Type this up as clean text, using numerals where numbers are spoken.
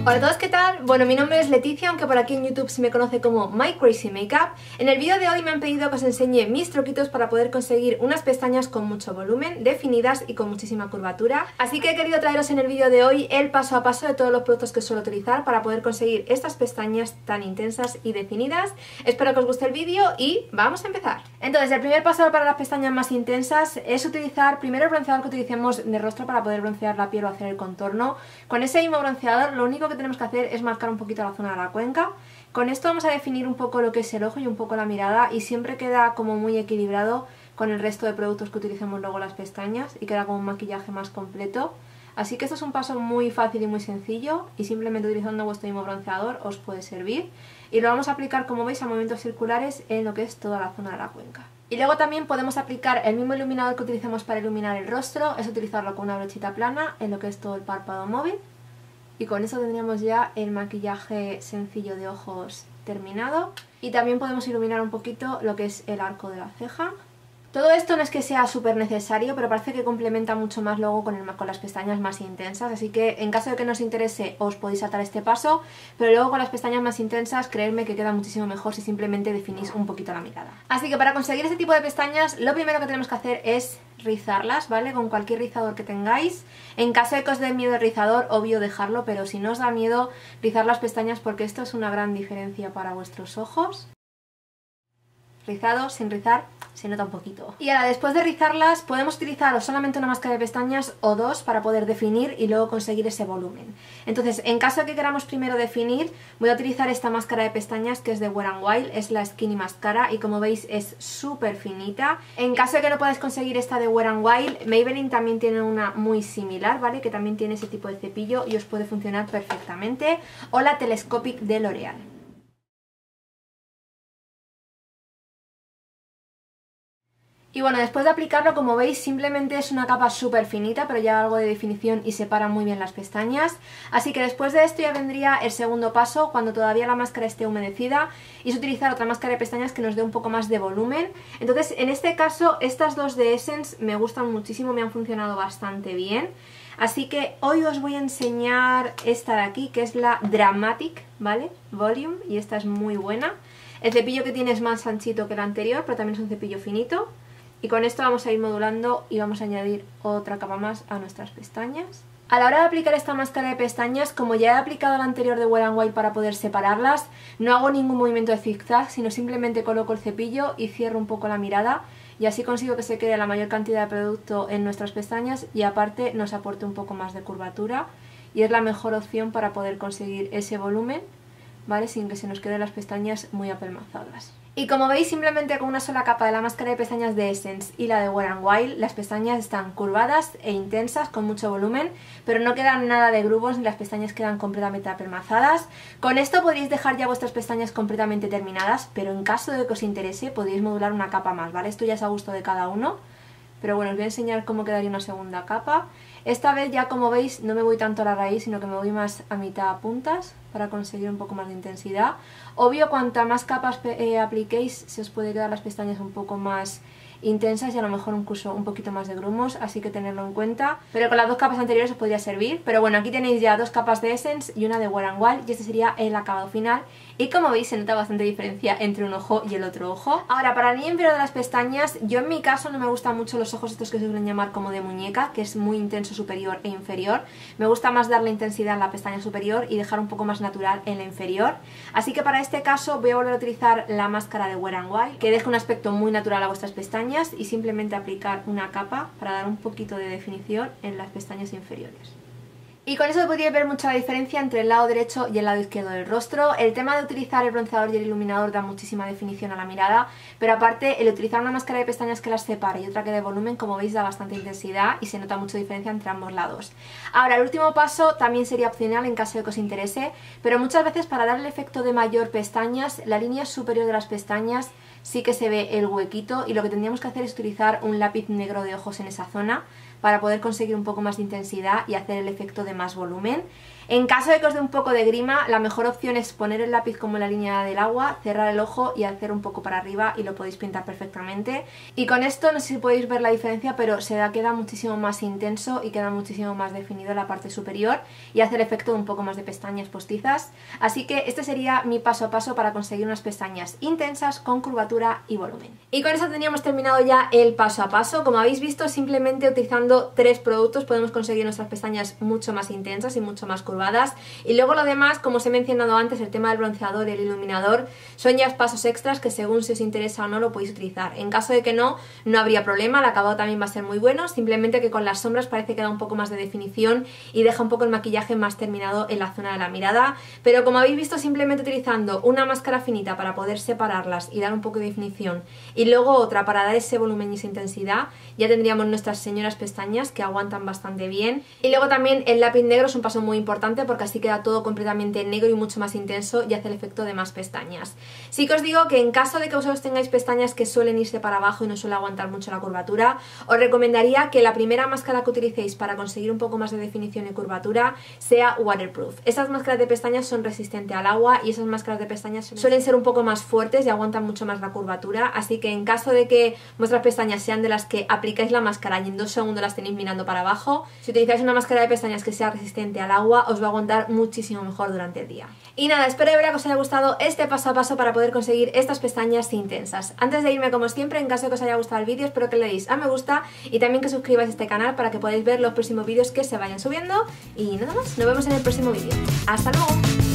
Hola a todos, ¿qué tal? Bueno, mi nombre es Leticia, aunque por aquí en YouTube se me conoce como My Crazy Makeup. En el vídeo de hoy me han pedido que os enseñe mis truquitos para poder conseguir unas pestañas con mucho volumen, definidas y con muchísima curvatura. Así que he querido traeros en el vídeo de hoy el paso a paso de todos los productos que suelo utilizar para poder conseguir estas pestañas tan intensas y definidas. Espero que os guste el vídeo y vamos a empezar. Entonces, el primer paso para las pestañas más intensas es utilizar primero el bronceador que utilicemos de rostro para poder broncear la piel o hacer el contorno. Con ese mismo bronceador lo único que tenemos que hacer es marcar un poquito la zona de la cuenca. Con esto vamos a definir un poco lo que es el ojo y un poco la mirada, y siempre queda como muy equilibrado con el resto de productos que utilicemos luego las pestañas y queda como un maquillaje más completo. Así que esto es un paso muy fácil y muy sencillo, y simplemente utilizando vuestro mismo bronceador os puede servir. Y lo vamos a aplicar, como veis, a movimientos circulares en lo que es toda la zona de la cuenca. Y luego también podemos aplicar el mismo iluminador que utilizamos para iluminar el rostro, es utilizarlo con una brochita plana en lo que es todo el párpado móvil. Y con eso tendríamos ya el maquillaje sencillo de ojos terminado. Y también podemos iluminar un poquito lo que es el arco de la ceja. Todo esto no es que sea súper necesario, pero parece que complementa mucho más luego con las pestañas más intensas. Así que en caso de que no os interese os podéis saltar este paso, pero luego con las pestañas más intensas creedme que queda muchísimo mejor si simplemente definís un poquito la mirada. Así que para conseguir este tipo de pestañas lo primero que tenemos que hacer es rizarlas, ¿vale? Con cualquier rizador que tengáis. En caso de que os dé miedo el rizador, obvio dejarlo, pero si no os da miedo, rizar las pestañas, porque esto es una gran diferencia para vuestros ojos. Rizado, sin rizar, se nota un poquito. Y ahora, después de rizarlas, podemos utilizar o solamente una máscara de pestañas o dos para poder definir y luego conseguir ese volumen. Entonces, en caso de que queramos primero definir, voy a utilizar esta máscara de pestañas que es de Wet n Wild, es la Skinny Mascara, y como veis es súper finita. En caso de que no podáis conseguir esta de Wet n Wild, Maybelline también tiene una muy similar, ¿vale? Que también tiene ese tipo de cepillo y os puede funcionar perfectamente. O la Telescopic de L'Oreal. Y bueno, después de aplicarlo, como veis, simplemente es una capa súper finita, pero ya algo de definición y separa muy bien las pestañas. Así que después de esto ya vendría el segundo paso, cuando todavía la máscara esté humedecida, y es utilizar otra máscara de pestañas que nos dé un poco más de volumen. Entonces, en este caso, estas dos de Essence me gustan muchísimo, me han funcionado bastante bien. Así que hoy os voy a enseñar esta de aquí, que es la Dramatic, ¿vale? Volume, y esta es muy buena. El cepillo que tiene es más anchito que el anterior, pero también es un cepillo finito. Y con esto vamos a ir modulando y vamos a añadir otra capa más a nuestras pestañas. A la hora de aplicar esta máscara de pestañas, como ya he aplicado la anterior de Wet n Wild para poder separarlas, no hago ningún movimiento de zigzag, sino simplemente coloco el cepillo y cierro un poco la mirada, y así consigo que se quede la mayor cantidad de producto en nuestras pestañas y aparte nos aporte un poco más de curvatura, y es la mejor opción para poder conseguir ese volumen, ¿vale? Sin que se nos queden las pestañas muy apelmazadas. Y como veis, simplemente con una sola capa de la máscara de pestañas de Essence y la de Wet n Wild, las pestañas están curvadas e intensas, con mucho volumen, pero no quedan nada de grumos ni las pestañas quedan completamente apelmazadas. Con esto podéis dejar ya vuestras pestañas completamente terminadas, pero en caso de que os interese podéis modular una capa más, ¿vale? Esto ya es a gusto de cada uno. Pero bueno, os voy a enseñar cómo quedaría una segunda capa. Esta vez ya, como veis, no me voy tanto a la raíz, sino que me voy más a mitad a puntas para conseguir un poco más de intensidad. Obvio, cuanta más capas apliquéis, se os puede quedar las pestañas un poco más intensas y a lo mejor incluso un poquito más de grumos, así que tenerlo en cuenta. Pero con las dos capas anteriores os podría servir. Pero bueno, aquí tenéis ya dos capas de Essence y una de Wet n Wild, y este sería el acabado final. Y como veis, se nota bastante diferencia entre un ojo y el otro ojo. Ahora, para la línea inferior de las pestañas, yo en mi caso no me gustan mucho los ojos estos que se suelen llamar como de muñeca, que es muy intenso superior e inferior. Me gusta más darle intensidad en la pestaña superior y dejar un poco más natural en la inferior. Así que para este caso voy a volver a utilizar la máscara de Wet n Wild, que deja un aspecto muy natural a vuestras pestañas, y simplemente aplicar una capa para dar un poquito de definición en las pestañas inferiores. Y con eso podríais ver mucha diferencia entre el lado derecho y el lado izquierdo del rostro. El tema de utilizar el bronceador y el iluminador da muchísima definición a la mirada, pero aparte el utilizar una máscara de pestañas que las separe y otra que dé volumen, como veis, da bastante intensidad y se nota mucha diferencia entre ambos lados. Ahora, el último paso también sería opcional en caso de que os interese, pero muchas veces para dar el efecto de mayor pestañas, la línea superior de las pestañas sí que se ve el huequito, y lo que tendríamos que hacer es utilizar un lápiz negro de ojos en esa zona para poder conseguir un poco más de intensidad y hacer el efecto de más volumen. En caso de que os dé un poco de grima, la mejor opción es poner el lápiz como en la línea del agua, cerrar el ojo y hacer un poco para arriba y lo podéis pintar perfectamente. Y con esto no sé si podéis ver la diferencia, pero queda muchísimo más intenso y queda muchísimo más definido la parte superior y hace el efecto de un poco más de pestañas postizas. Así que este sería mi paso a paso para conseguir unas pestañas intensas con curvatura y volumen. Y con eso tendríamos terminado ya el paso a paso. Como habéis visto, simplemente utilizando 3 productos podemos conseguir nuestras pestañas mucho más intensas y mucho más curvadas. Y luego lo demás, como os he mencionado antes, el tema del bronceador y el iluminador son ya pasos extras que según si os interesa o no lo podéis utilizar. En caso de que no, no habría problema, el acabado también va a ser muy bueno, simplemente que con las sombras parece que da un poco más de definición y deja un poco el maquillaje más terminado en la zona de la mirada, pero como habéis visto, simplemente utilizando una máscara finita para poder separarlas y dar un poco de definición y luego otra para dar ese volumen y esa intensidad, ya tendríamos nuestras señoras pestañas que aguantan bastante bien. Y luego también el lápiz negro es un paso muy importante porque así queda todo completamente negro y mucho más intenso y hace el efecto de más pestañas. Sí que os digo que en caso de que vosotros tengáis pestañas que suelen irse para abajo y no suele aguantar mucho la curvatura, os recomendaría que la primera máscara que utilicéis para conseguir un poco más de definición y curvatura sea waterproof. Esas máscaras de pestañas son resistentes al agua y esas máscaras de pestañas suelen ser un poco más fuertes y aguantan mucho más la curvatura, así que en caso de que vuestras pestañas sean de las que aplicáis la máscara y en 2 segundos las tenéis mirando para abajo, si utilizáis una máscara de pestañas que sea resistente al agua, os va a aguantar muchísimo mejor durante el día. Y nada, espero de verdad que os haya gustado este paso a paso para poder conseguir estas pestañas intensas. Antes de irme, como siempre, en caso de que os haya gustado el vídeo, espero que le deis a me gusta y también que suscribáis a este canal para que podáis ver los próximos vídeos que se vayan subiendo. Y nada más, nos vemos en el próximo vídeo. ¡Hasta luego!